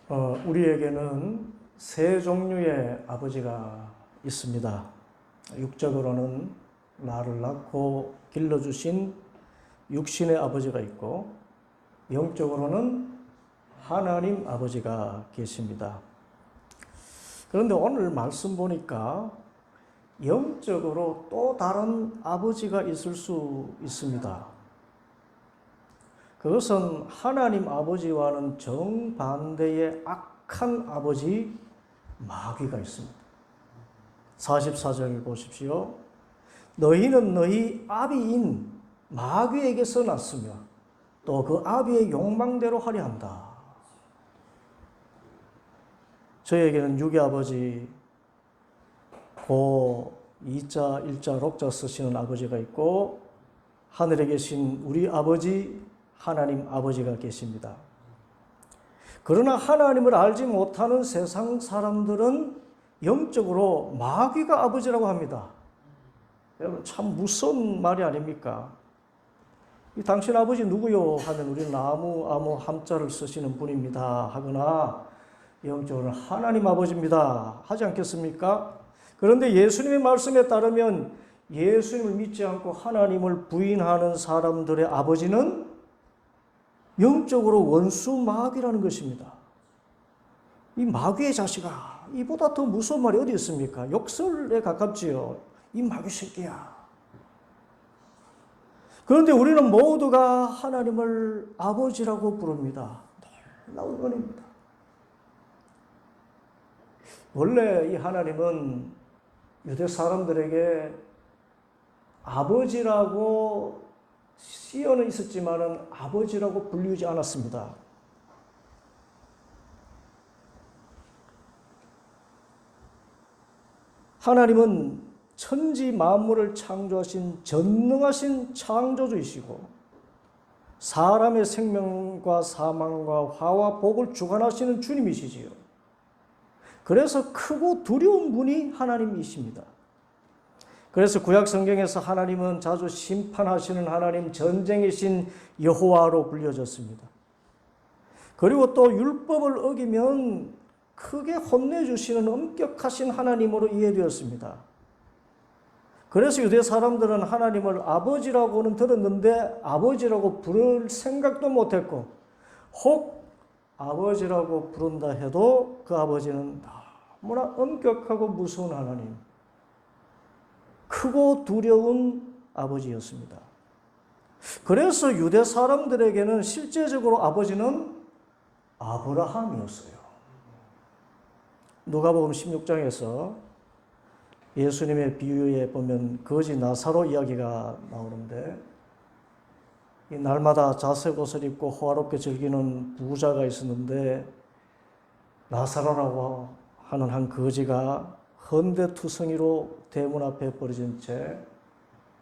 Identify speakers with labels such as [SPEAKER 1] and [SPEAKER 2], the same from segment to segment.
[SPEAKER 1] 우리에게는 세 종류의 아버지가 있습니다. 육적으로는 나를 낳고 길러주신 육신의 아버지가 있고, 영적으로는 하나님 아버지가 계십니다. 그런데 오늘 말씀 보니까 영적으로 또 다른 아버지가 있을 수 있습니다. 그것은 하나님 아버지와는 정반대의 악한 아버지 마귀가 있습니다. 44절 보십시오. 너희는 너희 아비인 마귀에게서 났으며 또 그 아비의 욕망대로 하려 한다. 저에게는 육의 아버지, 고 2자, 1자, 록자 쓰시는 아버지가 있고, 하늘에 계신 우리 아버지 하나님 아버지가 계십니다. 그러나 하나님을 알지 못하는 세상 사람들은 영적으로 마귀가 아버지라고 합니다. 여러분 참 무서운 말이 아닙니까? 당신 아버지 누구요? 하면 우리는 아무 함자를 쓰시는 분입니다 하거나, 영적으로는 하나님 아버지입니다 하지 않겠습니까? 그런데 예수님의 말씀에 따르면 예수님을 믿지 않고 하나님을 부인하는 사람들의 아버지는 영적으로 원수 마귀라는 것입니다. 이 마귀의 자식아, 이보다 더 무서운 말이 어디 있습니까? 욕설에 가깝지요. 이 마귀 새끼야. 그런데 우리는 모두가 하나님을 아버지라고 부릅니다. 놀라운 은혜입니다. 원래 이 하나님은 유대 사람들에게 아버지라고 씌어는 있었지만은 아버지라고 불리우지 않았습니다. 하나님은 천지 만물을 창조하신 전능하신 창조주이시고, 사람의 생명과 사망과 화와 복을 주관하시는 주님이시지요. 그래서 크고 두려운 분이 하나님이십니다. 그래서 구약 성경에서 하나님은 자주 심판하시는 하나님, 전쟁의 신 여호와로 불려졌습니다. 그리고 또 율법을 어기면 크게 혼내주시는 엄격하신 하나님으로 이해되었습니다. 그래서 유대 사람들은 하나님을 아버지라고는 들었는데 아버지라고 부를 생각도 못했고, 혹 아버지라고 부른다 해도 그 아버지는 너무나 엄격하고 무서운 하나님, 크고 두려운 아버지였습니다. 그래서 유대 사람들에게는 실제적으로 아버지는 아브라함이었어요. 누가복음 16장에서 예수님의 비유에 보면 거지 나사로 이야기가 나오는데, 이 날마다 자색 옷을 입고 호화롭게 즐기는 부자가 있었는데, 나사로라고 하는 한 거지가 헌데투성이로 대문 앞에 버려진 채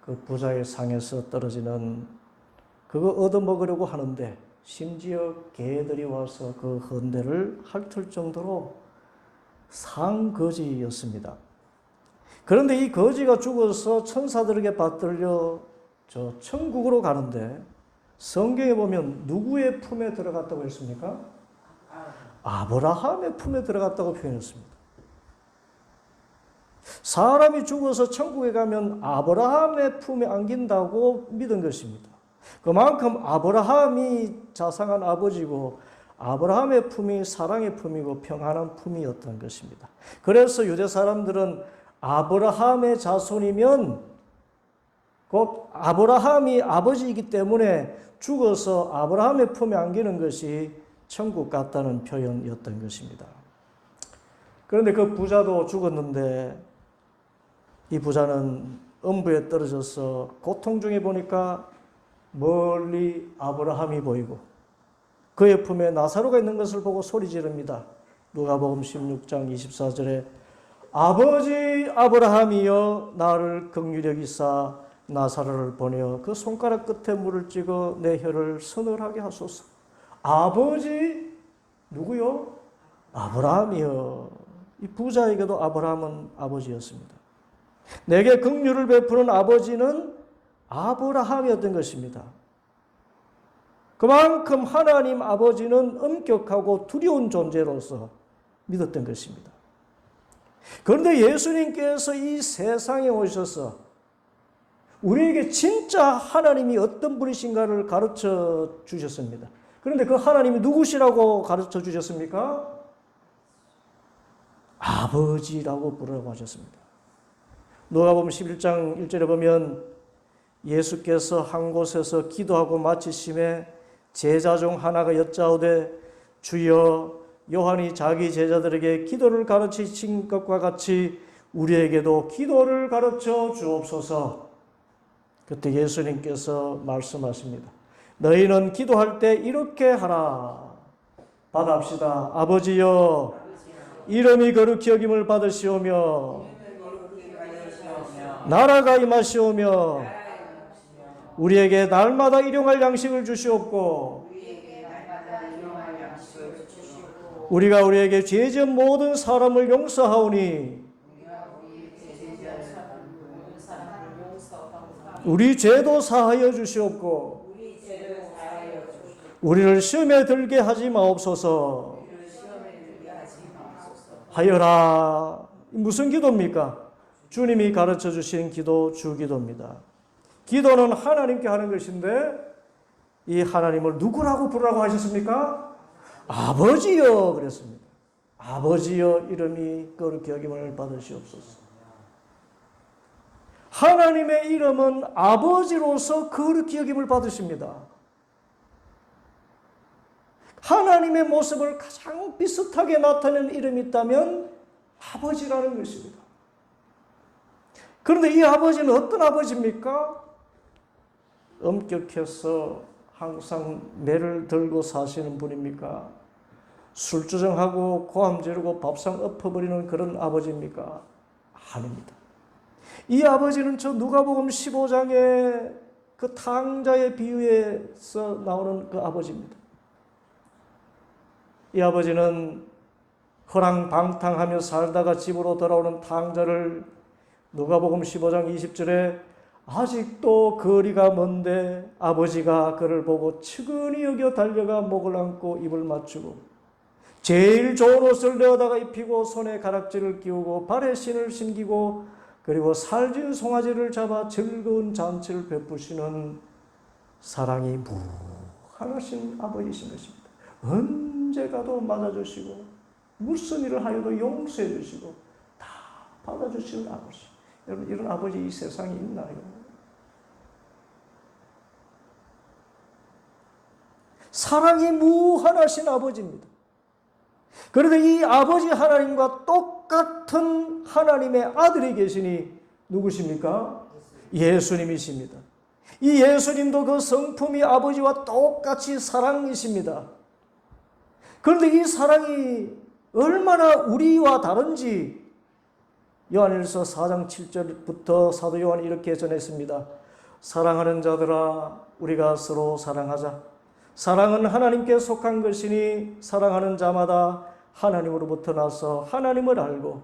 [SPEAKER 1] 그 부자의 상에서 떨어지는 그거 얻어먹으려고 하는데, 심지어 개들이 와서 그 헌데를 핥을 정도로 상거지였습니다. 그런데 이 거지가 죽어서 천사들에게 받들려 저 천국으로 가는데, 성경에 보면 누구의 품에 들어갔다고 했습니까? 아브라함의 품에 들어갔다고 표현했습니다. 사람이 죽어서 천국에 가면 아브라함의 품에 안긴다고 믿은 것입니다. 그만큼 아브라함이 자상한 아버지고, 아브라함의 품이 사랑의 품이고 평안한 품이었던 것입니다. 그래서 유대 사람들은 아브라함의 자손이면 곧 아브라함이 아버지이기 때문에 죽어서 아브라함의 품에 안기는 것이 천국 같다는 표현이었던 것입니다. 그런데 그 부자도 죽었는데, 이 부자는 음부에 떨어져서 고통 중에 보니까 멀리 아브라함이 보이고, 그의 품에 나사로가 있는 것을 보고 소리 지릅니다. 누가복음 16장 24절에 아버지 아브라함이여 나를 긍휼히 여기사 나사로를 보내어 그 손가락 끝에 물을 찍어 내 혀를 서늘하게 하소서. 아버지 누구요? 아브라함이여. 이 부자에게도 아브라함은 아버지였습니다. 내게 긍휼을 베푸는 아버지는 아브라함이었던 것입니다. 그만큼 하나님 아버지는 엄격하고 두려운 존재로서 믿었던 것입니다. 그런데 예수님께서 이 세상에 오셔서 우리에게 진짜 하나님이 어떤 분이신가를 가르쳐 주셨습니다. 그런데 그 하나님이 누구시라고 가르쳐 주셨습니까? 아버지라고 부르라고 하셨습니다. 누가복음 11장 1절에 보면 예수께서 한 곳에서 기도하고 마치심에 제자 중 하나가 여짜오되 주여 요한이 자기 제자들에게 기도를 가르치신 것과 같이 우리에게도 기도를 가르쳐 주옵소서. 그때 예수님께서 말씀하십니다. 너희는 기도할 때 이렇게 하라. 받아합시다. 아버지여 이름이 거룩히 여김을 받으시오며 나라가 임하시오며 우리에게 날마다 일용할 양식을 주시옵고 우리가 우리에게 죄지은 모든 사람을 용서하오니 우리 죄도 사하여 주시옵고 우리를 시험에 들게 하지 마옵소서 하여라. 무슨 기도입니까? 주님이 가르쳐 주신 기도, 주기도입니다. 기도는 하나님께 하는 것인데 이 하나님을 누구라고 부르라고 하셨습니까? 아버지여 그랬습니다. 아버지여 이름이 거룩히 여김을 받으시옵소서. 하나님의 이름은 아버지로서 거룩히 여김을 받으십니다. 하나님의 모습을 가장 비슷하게 나타내는 이름이 있다면 아버지라는 것입니다. 그런데 이 아버지는 어떤 아버지입니까? 엄격해서 항상 매를 들고 사시는 분입니까? 술주정하고 고함 지르고 밥상 엎어버리는 그런 아버지입니까? 아닙니다. 이 아버지는 저 누가복음 15장의 그 탕자의 비유에서 나오는 그 아버지입니다. 이 아버지는 허랑방탕하며 살다가 집으로 돌아오는 탕자를 누가복음 15장 20절에 아직도 거리가 먼데 아버지가 그를 보고 측은히 여겨 달려가 목을 안고 입을 맞추고 제일 좋은 옷을 내어다가 입히고 손에 가락지를 끼우고 발에 신을 신기고 그리고 살진 송아지를 잡아 즐거운 잔치를 베푸시는 사랑이 무한하신 아버지이신 것입니다. 언제 가도 맞아주시고 무슨 일을 하여도 용서해 주시고 다 받아주시는 아버지. 여러분 이런 아버지 이 세상에 있나요? 사랑이 무한하신 아버지입니다. 그런데 이 아버지 하나님과 똑같은 하나님의 아들이 계시니 누구십니까? 예수님이십니다. 이 예수님도 그 성품이 아버지와 똑같이 사랑이십니다. 그런데 이 사랑이 얼마나 우리와 다른지 요한일서 4장 7절부터 사도 요한이 이렇게 전했습니다. 사랑하는 자들아 우리가 서로 사랑하자. 사랑은 하나님께 속한 것이니 사랑하는 자마다 하나님으로부터 나서 하나님을 알고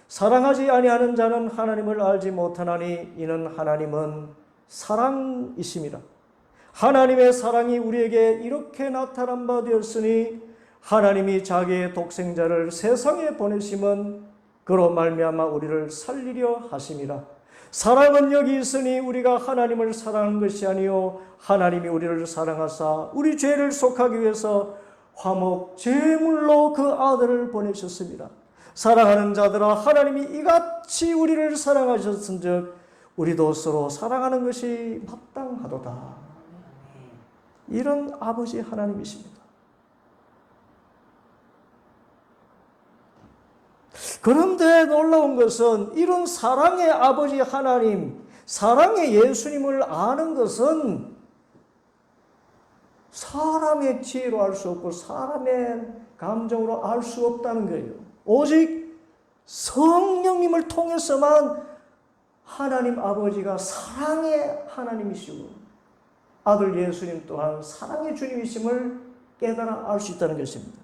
[SPEAKER 1] 사랑하지 아니하는 자는 하나님을 알지 못하나니 이는 하나님은 사랑이심이라. 하나님의 사랑이 우리에게 이렇게 나타난 바 되었으니 하나님이 자기의 독생자를 세상에 보내심은 그로 말미암아 우리를 살리려 하심이라. 사랑은 여기 있으니 우리가 하나님을 사랑한 것이 아니요 하나님이 우리를 사랑하사 우리 죄를 속하기 위해서 화목 제물로 그 아들을 보내셨습니다. 사랑하는 자들아 하나님이 이같이 우리를 사랑하셨은즉 우리도 서로 사랑하는 것이 마땅하도다. 이런 아버지 하나님이십니다. 그런데 놀라운 것은 이런 사랑의 아버지 하나님, 사랑의 예수님을 아는 것은 사람의 지혜로 알 수 없고 사람의 감정으로 알 수 없다는 거예요. 오직 성령님을 통해서만 하나님 아버지가 사랑의 하나님이시고 아들 예수님 또한 사랑의 주님이심을 깨달아 알 수 있다는 것입니다.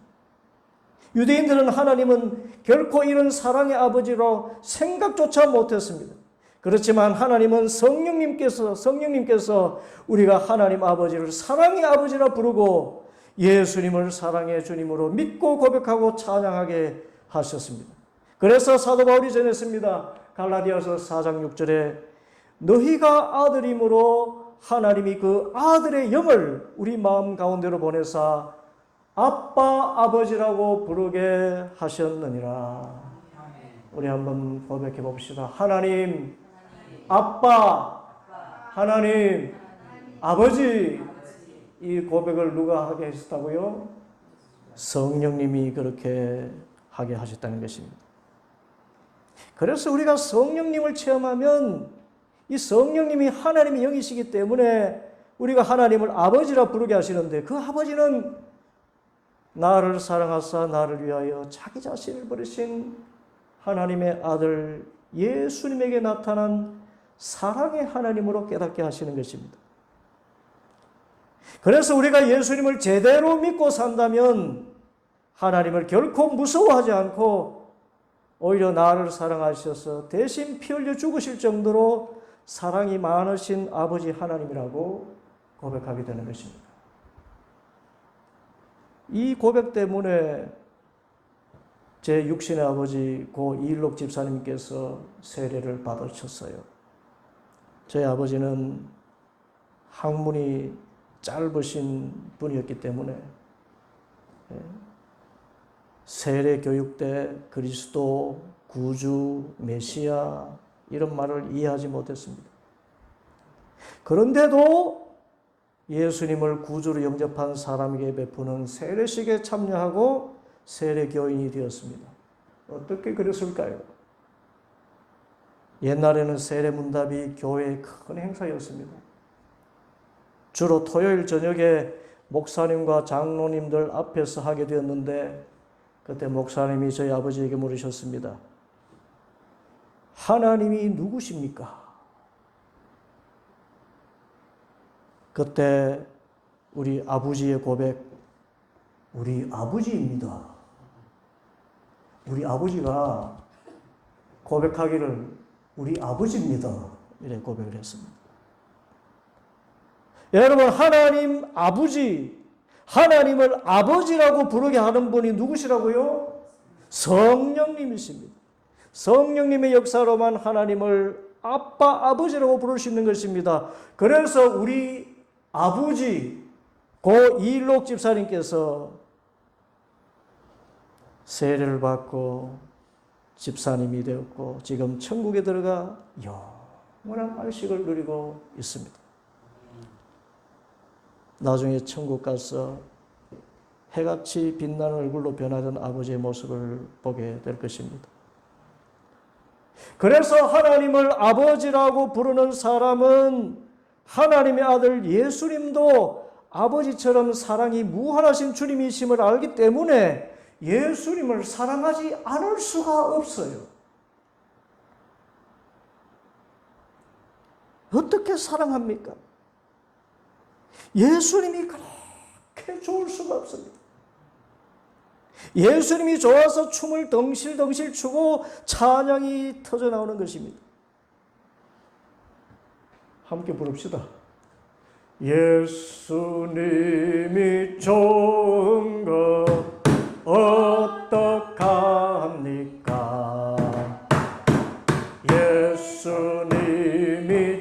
[SPEAKER 1] 유대인들은 하나님은 결코 이런 사랑의 아버지로 생각조차 못했습니다. 그렇지만 하나님은 성령님께서 우리가 하나님 아버지를 사랑의 아버지라 부르고 예수님을 사랑의 주님으로 믿고 고백하고 찬양하게 하셨습니다. 그래서 사도 바울이 전했습니다. 갈라디아서 4장 6절에 너희가 아들임으로 하나님이 그 아들의 영을 우리 마음 가운데로 보내사 아빠 아버지라고 부르게 하셨느니라. 우리 한번 고백해 봅시다. 하나님 아빠, 하나님 아버지. 이 고백을 누가 하게 하셨다고요? 성령님이 그렇게 하게 하셨다는 것입니다. 그래서 우리가 성령님을 체험하면 이 성령님이 하나님의 영이시기 때문에 우리가 하나님을 아버지라 부르게 하시는데, 그 아버지는 나를 사랑하사 나를 위하여 자기 자신을 버리신 하나님의 아들 예수님에게 나타난 사랑의 하나님으로 깨닫게 하시는 것입니다. 그래서 우리가 예수님을 제대로 믿고 산다면 하나님을 결코 무서워하지 않고 오히려 나를 사랑하셔서 대신 피 흘려 죽으실 정도로 사랑이 많으신 아버지 하나님이라고 고백하게 되는 것입니다. 이 고백 때문에 제 육신의 아버지 고 이일록 집사님께서 세례를 받으셨어요. 저희 아버지는 학문이 짧으신 분이었기 때문에 세례 교육 때 그리스도, 구주, 메시아 이런 말을 이해하지 못했습니다. 그런데도 예수님을 구주로 영접한 사람에게 베푸는 세례식에 참여하고 세례 교인이 되었습니다. 어떻게 그랬을까요? 옛날에는 세례 문답이 교회의 큰 행사였습니다. 주로 토요일 저녁에 목사님과 장로님들 앞에서 하게 되었는데, 그때 목사님이 저희 아버지에게 물으셨습니다. 하나님이 누구십니까? 그때 우리 아버지의 고백, 우리 아버지입니다. 우리 아버지가 고백하기를 우리 아버지입니다. 이렇게 고백을 했습니다. 여러분, 하나님 아버지, 하나님을 아버지라고 부르게 하는 분이 누구시라고요? 성령님이십니다. 성령님의 역사로만 하나님을 아빠, 아버지라고 부를 수 있는 것입니다. 그래서 우리 아버지, 고 이일록 집사님께서 세례를 받고 집사님이 되었고 지금 천국에 들어가 영원한 안식을 누리고 있습니다. 나중에 천국 가서 해같이 빛나는 얼굴로 변하던 아버지의 모습을 보게 될 것입니다. 그래서 하나님을 아버지라고 부르는 사람은 하나님의 아들 예수님도 아버지처럼 사랑이 무한하신 주님이심을 알기 때문에 예수님을 사랑하지 않을 수가 없어요. 어떻게 사랑합니까? 예수님이 그렇게 좋을 수가 없습니다. 예수님이 좋아서 춤을 덩실덩실 추고 찬양이 터져 나오는 것입니다. 함께 부릅시다. 예수님이 좋은 것 어떡합니까? 예수님이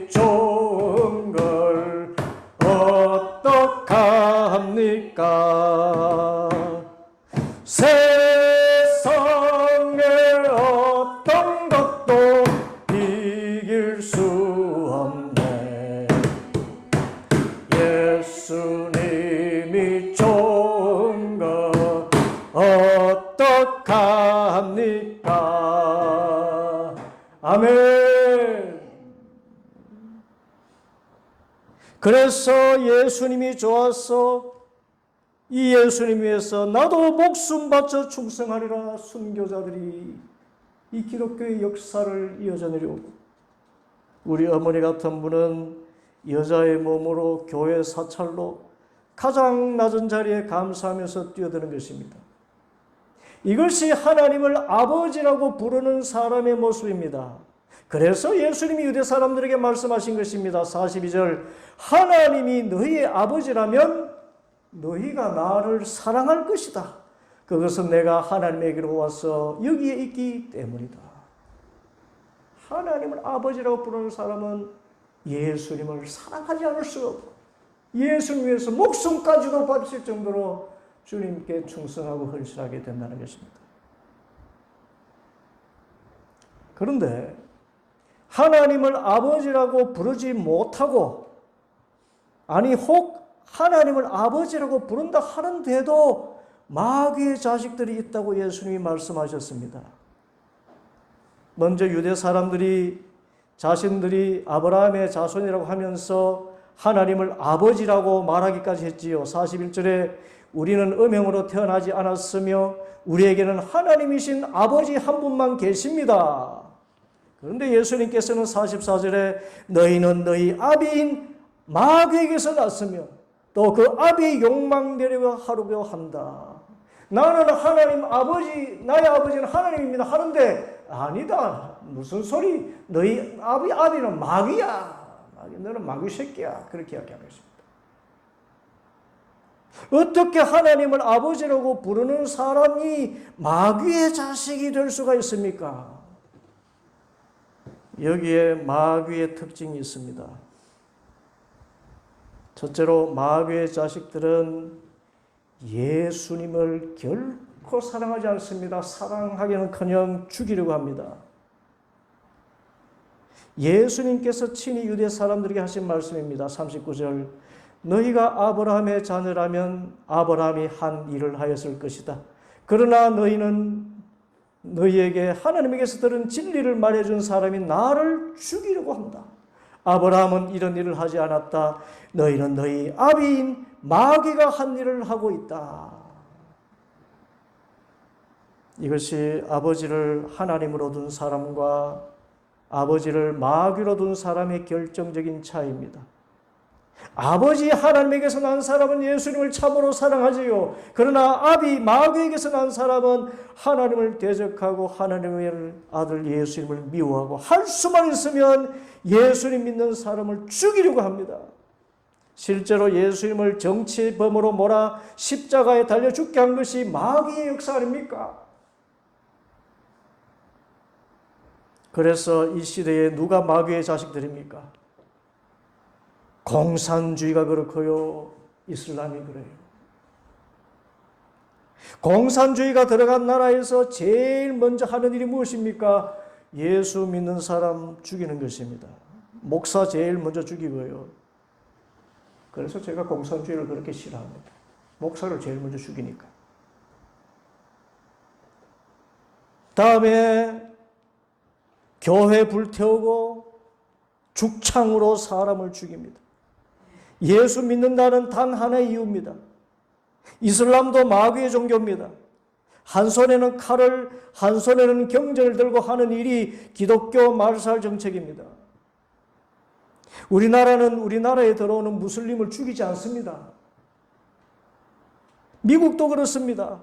[SPEAKER 1] 좋은 걸 어떡합니까? 세상에 어떤 것도 이길 수 없네. 예수님이 좋은 것 어떡합니까? 아멘. 그래서 예수님이 좋아서 이 예수님 위해서 나도 목숨 바쳐 충성하리라 순교자들이 이 기독교의 역사를 이어져 내려오고, 우리 어머니 같은 분은 여자의 몸으로 교회 사찰로 가장 낮은 자리에 감사하면서 뛰어드는 것입니다. 이것이 하나님을 아버지라고 부르는 사람의 모습입니다. 그래서 예수님이 유대 사람들에게 말씀하신 것입니다. 42절, 하나님이 너희의 아버지라면 너희가 나를 사랑할 것이다. 그것은 내가 하나님에게로 와서 여기에 있기 때문이다. 하나님을 아버지라고 부르는 사람은 예수님을 사랑하지 않을 수가 없고 예수님 위해서 목숨까지도 바칠 정도로 주님께 충성하고 헌신하게 된다는 것입니다. 그런데 하나님을 아버지라고 부르지 못하고 혹 하나님을 아버지라고 부른다 하는데도 마귀의 자식들이 있다고 예수님이 말씀하셨습니다. 먼저 유대 사람들이 자신들이 아브라함의 자손이라고 하면서 하나님을 아버지라고 말하기까지 했지요. 41절에 우리는 음행으로 태어나지 않았으며 우리에게는 하나님이신 아버지 한 분만 계십니다. 그런데 예수님께서는 44절에 너희는 너희 아비인 마귀에게서 났으며 또 그 아비의 욕망대로 하려고 한다. 나는 하나님 아버지, 나의 아버지는 하나님입니다 하는데 아니다. 무슨 소리? 너희 아비는 마귀야. 너는 마귀 새끼야. 그렇게 이야기하는 것입니다. 어떻게 하나님을 아버지라고 부르는 사람이 마귀의 자식이 될 수가 있습니까? 여기에 마귀의 특징이 있습니다. 첫째로 마귀의 자식들은 예수님을 결코 사랑하지 않습니다. 사랑하기는커녕 죽이려고 합니다. 예수님께서 친히 유대 사람들에게 하신 말씀입니다. 39절, 너희가 아브라함의 자녀라면 아브라함이 한 일을 하였을 것이다. 그러나 너희는 너희에게 하나님에게서 들은 진리를 말해준 사람이 나를 죽이려고 한다. 아브라함은 이런 일을 하지 않았다. 너희는 너희 아비인 마귀가 한 일을 하고 있다. 이것이 아버지를 하나님으로 둔 사람과 아버지를 마귀로 둔 사람의 결정적인 차이입니다. 아버지 하나님에게서 난 사람은 예수님을 참으로 사랑하지요. 그러나 아비 마귀에게서 난 사람은 하나님을 대적하고 하나님의 아들 예수님을 미워하고 할 수만 있으면 예수님 믿는 사람을 죽이려고 합니다. 실제로 예수님을 정치범으로 몰아 십자가에 달려 죽게 한 것이 마귀의 역사 아닙니까? 그래서 이 시대에 누가 마귀의 자식들입니까? 공산주의가 그렇고요. 이슬람이 그래요. 공산주의가 들어간 나라에서 제일 먼저 하는 일이 무엇입니까? 예수 믿는 사람 죽이는 것입니다. 목사 제일 먼저 죽이고요. 그래서 제가 공산주의를 그렇게 싫어합니다. 목사를 제일 먼저 죽이니까. 다음에 교회 불태우고 죽창으로 사람을 죽입니다. 예수 믿는다는 단 하나의 이유입니다. 이슬람도 마귀의 종교입니다. 한 손에는 칼을, 한 손에는 경전을 들고 하는 일이 기독교 말살 정책입니다. 우리나라는 우리나라에 들어오는 무슬림을 죽이지 않습니다. 미국도 그렇습니다.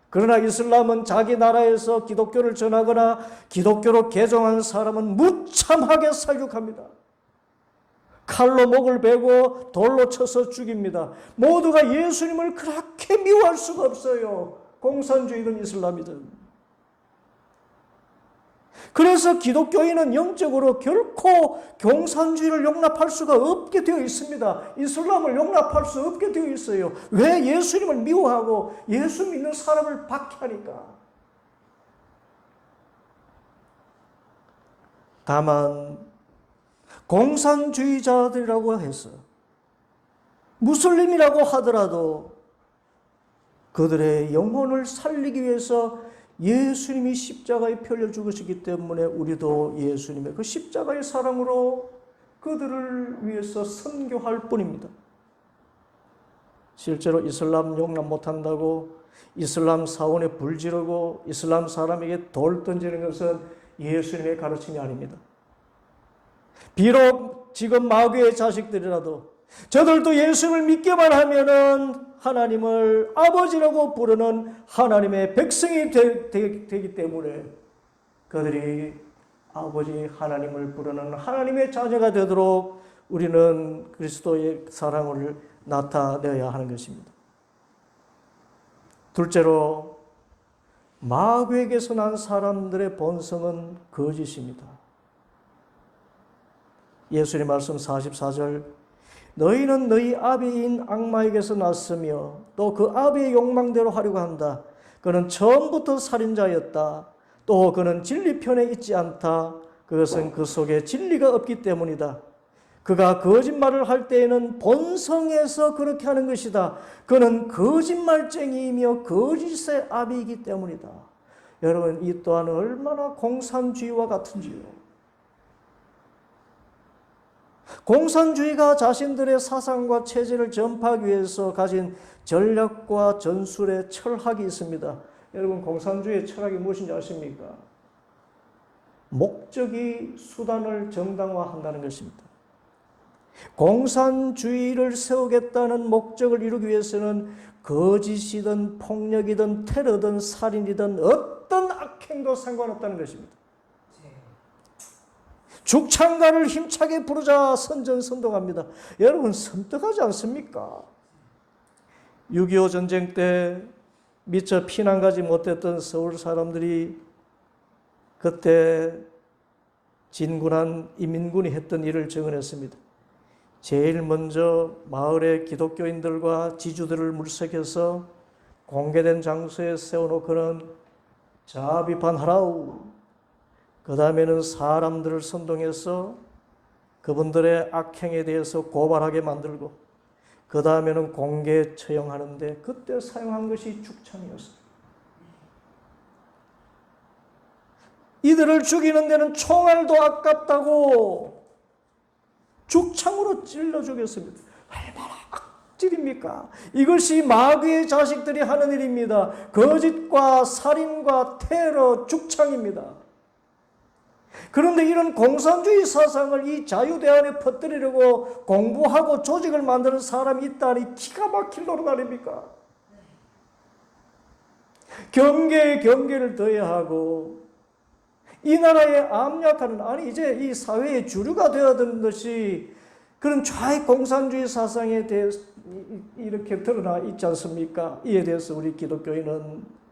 [SPEAKER 1] 그러나 이슬람은 자기 나라에서 기독교를 전하거나 기독교로 개종한 사람은 무참하게 살육합니다. 칼로 목을 베고 돌로 쳐서 죽입니다. 모두가 예수님을 그렇게 미워할 수가 없어요. 공산주의든 이슬람이든. 그래서 기독교인은 영적으로 결코 공산주의를 용납할 수가 없게 되어 있습니다. 이슬람을 용납할 수 없게 되어 있어요. 왜? 예수님을 미워하고 예수 믿는 사람을 박해하니까. 다만 공산주의자들이라고 해서 무슬림이라고 하더라도 그들의 영혼을 살리기 위해서 예수님이 십자가에 펴려 죽으시기 때문에 우리도 예수님의 그 십자가의 사랑으로 그들을 위해서 선교할 뿐입니다. 실제로 이슬람 용납 못한다고 이슬람 사원에 불 지르고 이슬람 사람에게 돌 던지는 것은 예수님의 가르침이 아닙니다. 비록 지금 마귀의 자식들이라도 저들도 예수님을 믿기만 하면은 하나님을 아버지라고 부르는 하나님의 백성이 되기 때문에 그들이 아버지 하나님을 부르는 하나님의 자녀가 되도록 우리는 그리스도의 사랑을 나타내어야 하는 것입니다. 둘째로, 마귀에게서 난 사람들의 본성은 거짓입니다. 예수님 말씀 44절, 너희는 너희 아비인 악마에게서 났으며 또 그 아비의 욕망대로 하려고 한다. 그는 처음부터 살인자였다. 또 그는 진리 편에 있지 않다. 그것은 그 속에 진리가 없기 때문이다. 그가 거짓말을 할 때에는 본성에서 그렇게 하는 것이다. 그는 거짓말쟁이이며 거짓의 아비이기 때문이다. 여러분, 이 또한 얼마나 공산주의와 같은지요. 공산주의가 자신들의 사상과 체제를 전파하기 위해서 가진 전략과 전술의 철학이 있습니다. 여러분, 공산주의의 철학이 무엇인지 아십니까? 목적이 수단을 정당화한다는 것입니다. 공산주의를 세우겠다는 목적을 이루기 위해서는 거짓이든 폭력이든 테러든 살인이든 어떤 악행도 상관없다는 것입니다. 죽창가를 힘차게 부르자 선전선동합니다. 여러분, 섬뜩하지 않습니까? 6.25 전쟁 때 미처 피난 가지 못했던 서울 사람들이 그때 진군한 인민군이 했던 일을 증언했습니다. 제일 먼저 마을의 기독교인들과 지주들을 물색해서 공개된 장소에 세워놓고는 자, 비판하라우. 그 다음에는 사람들을 선동해서 그분들의 악행에 대해서 고발하게 만들고, 그 다음에는 공개 처형하는데 그때 사용한 것이 죽창이었어요. 이들을 죽이는 데는 총알도 아깝다고 죽창으로 찔러 죽였습니다. 얼마나 악질입니까? 이것이 마귀의 자식들이 하는 일입니다. 거짓과 살인과 테러, 죽창입니다. 그런데 이런 공산주의 사상을 이 자유대안에 퍼뜨리려고 공부하고 조직을 만드는 사람이 있다니 기가 막힐 노릇 아닙니까? 경계에 경계를 더해야 하고, 이 나라에 압력하는, 아니 이제 이 사회의 주류가 되어든 것이 그런 좌익 공산주의 사상에 대해서 이렇게 드러나 있지 않습니까? 이에 대해서 우리 기독교인은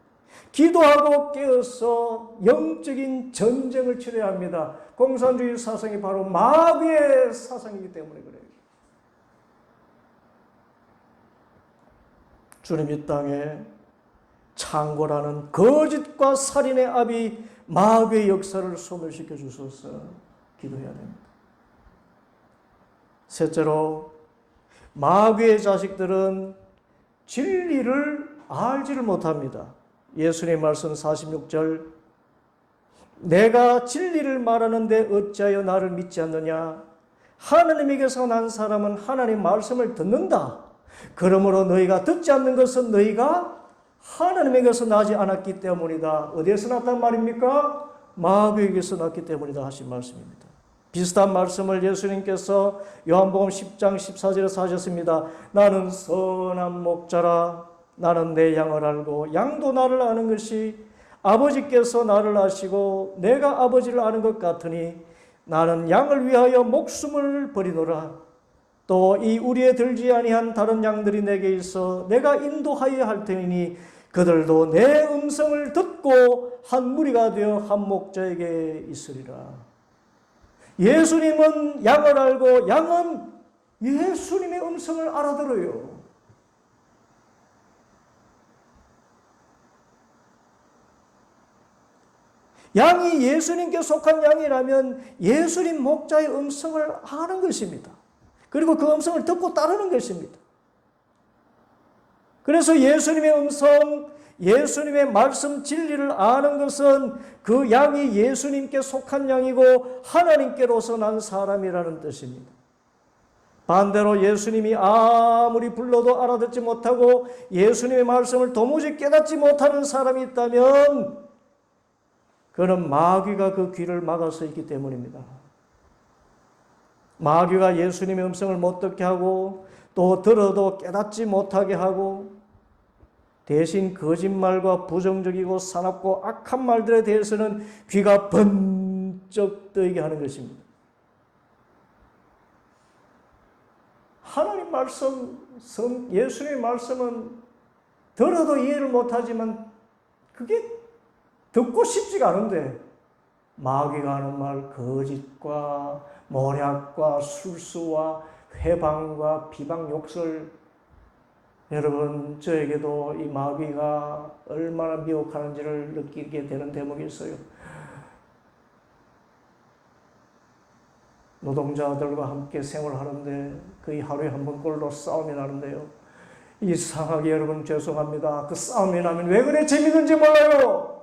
[SPEAKER 1] 기도하고 깨어서 영적인 전쟁을 치러야 합니다. 공산주의 사상이 바로 마귀의 사상이기 때문에 그래요. 주님 이 땅에 창고라는 거짓과 살인의 압이 마귀의 역사를 소멸시켜 주셔서 기도해야 됩니다. 셋째로, 마귀의 자식들은 진리를 알지를 못합니다. 예수님 말씀 46절, 내가 진리를 말하는데 어찌하여 나를 믿지 않느냐? 하나님에게서 난 사람은 하나님 말씀을 듣는다. 그러므로 너희가 듣지 않는 것은 너희가 하나님에게서 나지 않았기 때문이다. 어디에서 났단 말입니까? 마귀에게서 났기 때문이다 하신 말씀입니다. 비슷한 말씀을 예수님께서 요한복음 10장 14절에서 하셨습니다. 나는 선한 목자라. 나는 내 양을 알고 양도 나를 아는 것이 아버지께서 나를 아시고 내가 아버지를 아는 것 같으니 나는 양을 위하여 목숨을 버리노라. 또 이 우리에 들지 아니한 다른 양들이 내게 있어 내가 인도하여야 할 테니 그들도 내 음성을 듣고 한 무리가 되어 한 목자에게 있으리라. 예수님은 양을 알고 양은 예수님의 음성을 알아들어요. 양이 예수님께 속한 양이라면 예수님 목자의 음성을 아는 것입니다. 그리고 그 음성을 듣고 따르는 것입니다. 그래서 예수님의 음성, 예수님의 말씀 진리를 아는 것은 그 양이 예수님께 속한 양이고 하나님께로서 난 사람이라는 뜻입니다. 반대로 예수님이 아무리 불러도 알아듣지 못하고 예수님의 말씀을 도무지 깨닫지 못하는 사람이 있다면 그는 마귀가 그 귀를 막아서 있기 때문입니다. 마귀가 예수님의 음성을 못 듣게 하고 또 들어도 깨닫지 못하게 하고 대신 거짓말과 부정적이고 사납고 악한 말들에 대해서는 귀가 번쩍 번쩍 뜨게 하는 것입니다. 하나님 말씀, 예수님의 말씀은 들어도 이해를 못하지만 그게 듣고 싶지가 않은데 마귀가 하는 말, 거짓과 모략과 술수와 회방과 비방 욕설, 여러분 저에게도 이 마귀가 얼마나 미혹하는지를 느끼게 되는 대목이 있어요. 노동자들과 함께 생활하는데 거의 하루에 한 번꼴로 싸움이 나는데요. 이상하게 여러분 죄송합니다. 그 싸움이 나면 왜 그래 재밌는지 몰라요.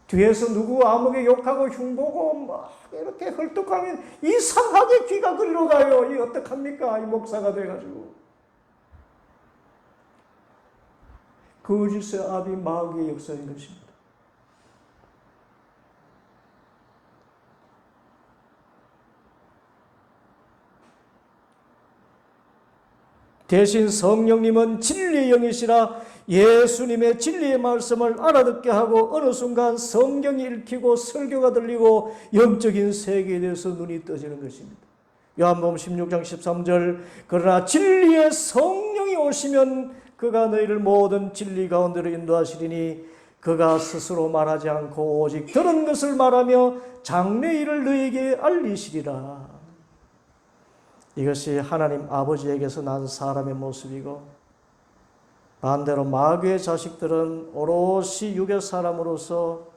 [SPEAKER 1] 뒤에서 누구 아무게 욕하고 흉보고 막 이렇게 헐떡하면 이상하게 귀가 그리로 가요. 이 어떡합니까? 이 목사가 돼가지고. 거짓의 압이 마귀의 역사인 것입니다. 대신 성령님은 진리의 영이시라 예수님의 진리의 말씀을 알아듣게 하고 어느 순간 성경이 읽히고 설교가 들리고 영적인 세계에 대해서 눈이 떠지는 것입니다. 요한복음 16장 13절 그러나 진리의 성령이 오시면 그가 너희를 모든 진리 가운데로 인도하시리니 그가 스스로 말하지 않고 오직 들은 것을 말하며 장래 일을 너희에게 알리시리라. 이것이 하나님 아버지에게서 난 사람의 모습이고 반대로 마귀의 자식들은 오롯이 육의 사람으로서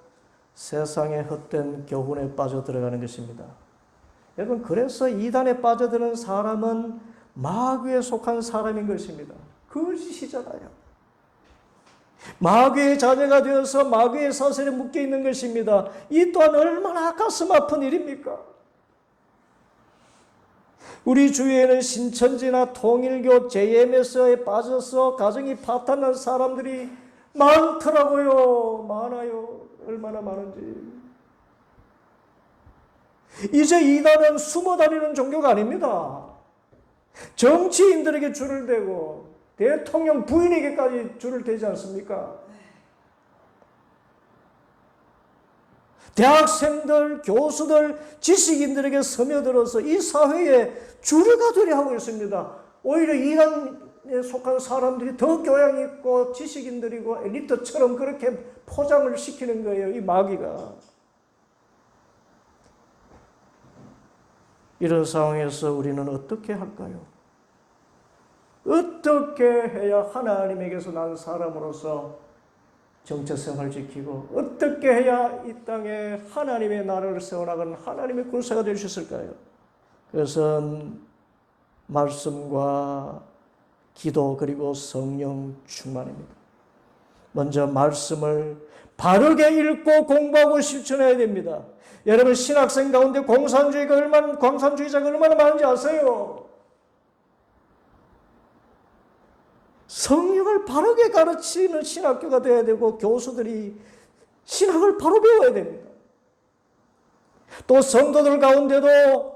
[SPEAKER 1] 세상의 헛된 교훈에 빠져 들어가는 것입니다. 여러분 그래서 이단에 빠져드는 사람은 마귀에 속한 사람인 것입니다. 거짓이잖아요. 마귀의 자녀가 되어서 마귀의 사슬에 묶여 있는 것입니다. 이 또한 얼마나 가슴 아픈 일입니까? 우리 주위에는 신천지나 통일교, JMS에 빠져서 가정이 파탄난 사람들이 많더라고요. 많아요. 얼마나 많은지. 이제 이단은 숨어 다니는 종교가 아닙니다. 정치인들에게 줄을 대고 대통령 부인에게까지 줄을 대지 않습니까? 대학생들, 교수들, 지식인들에게 스며들어서 이 사회에 주류가 되려 하고 있습니다. 오히려 이단에 속한 사람들이 더 교양 있고 지식인들이고 엘리트처럼 그렇게 포장을 시키는 거예요. 이 마귀가. 이런 상황에서 우리는 어떻게 할까요? 어떻게 해야 하나님에게서 난 사람으로서 정체성을 지키고 어떻게 해야 이 땅에 하나님의 나라를 세워나가는 하나님의 군사가 될 수 있을까요? 그것은 말씀과 기도 그리고 성령 충만입니다. 먼저 말씀을 바르게 읽고 공부하고 실천해야 됩니다. 여러분 신학생 가운데 공산주의자가 얼마나 많은지 아세요? 성령을 바르게 가르치는 신학교가 되어야 되고 교수들이 신학을 바로 배워야 됩니다. 또 성도들 가운데도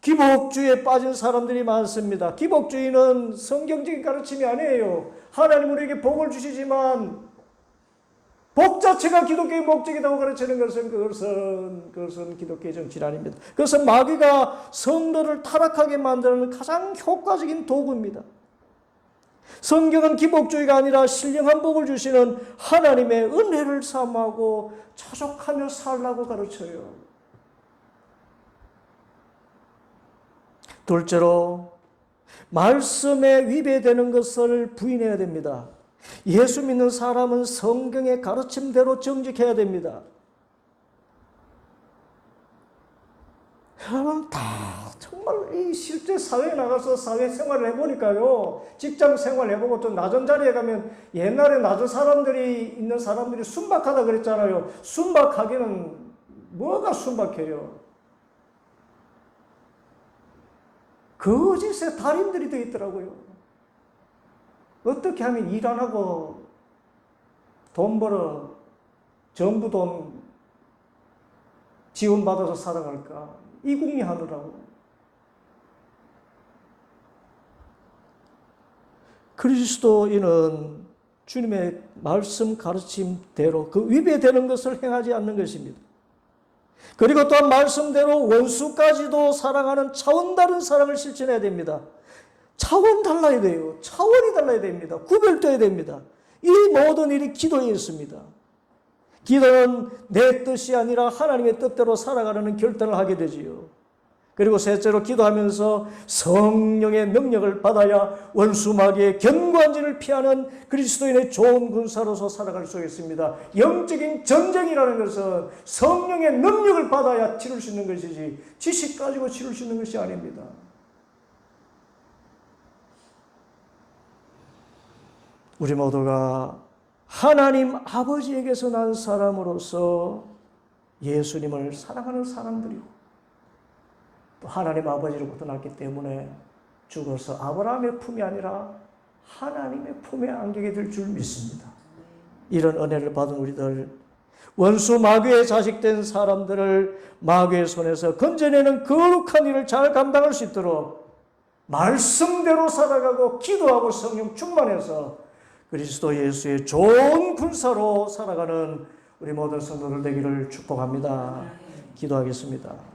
[SPEAKER 1] 기복주의에 빠진 사람들이 많습니다. 기복주의는 성경적인 가르침이 아니에요. 하나님 우리에게 복을 주시지만 복 자체가 기독교의 목적이라고 가르치는 그것은 기독교의 정치는 아닙니다. 그것은 마귀가 성도를 타락하게 만드는 가장 효과적인 도구입니다. 성경은 기복주의가 아니라 신령한 복을 주시는 하나님의 은혜를 사모하고 자족하며 살라고 가르쳐요. 둘째로 말씀에 위배되는 것을 부인해야 됩니다. 예수 믿는 사람은 성경의 가르침대로 정직해야 됩니다. 여러분 다 정말 이 실제 사회에 나가서 사회생활을 해보니까요. 직장생활 해보고 또 낮은 자리에 가면 옛날에 낮은 사람들이 있는 사람들이 순박하다 그랬잖아요. 순박하기는 뭐가 순박해요? 거짓의 달인들이 되어 있더라고요. 어떻게 하면 일 안 하고 돈 벌어 정부 돈 지원받아서 살아갈까? 이궁리하느라고. 그리스도인은 주님의 말씀 가르침대로 그 위배되는 것을 행하지 않는 것입니다. 그리고 또한 말씀대로 원수까지도 사랑하는 차원 다른 사랑을 실천해야 됩니다. 차원 달라야 돼요. 차원이 달라야 됩니다. 구별돼야 됩니다. 이 모든 일이 기도에 있습니다. 기도는 내 뜻이 아니라 하나님의 뜻대로 살아가려는 결단을 하게 되지요. 그리고 셋째로 기도하면서 성령의 능력을 받아야 원수 마귀의 견고한 진을 피하는 그리스도인의 좋은 군사로서 살아갈 수 있습니다. 영적인 전쟁이라는 것은 성령의 능력을 받아야 치를 수 있는 것이지 지식 가지고 치를 수 있는 것이 아닙니다. 우리 모두가 하나님 아버지에게서 난 사람으로서 예수님을 사랑하는 사람들이고 또 하나님 아버지로부터 났기 때문에 죽어서 아브라함의 품이 아니라 하나님의 품에 안기게 될 줄 믿습니다. 이런 은혜를 받은 우리들, 원수 마귀의 자식된 사람들을 마귀의 손에서 건져내는 거룩한 일을 잘 감당할 수 있도록 말씀대로 살아가고 기도하고 성령 충만해서 그리스도 예수의 좋은 군사로 살아가는 우리 모든 성도들 되기를 축복합니다. 기도하겠습니다.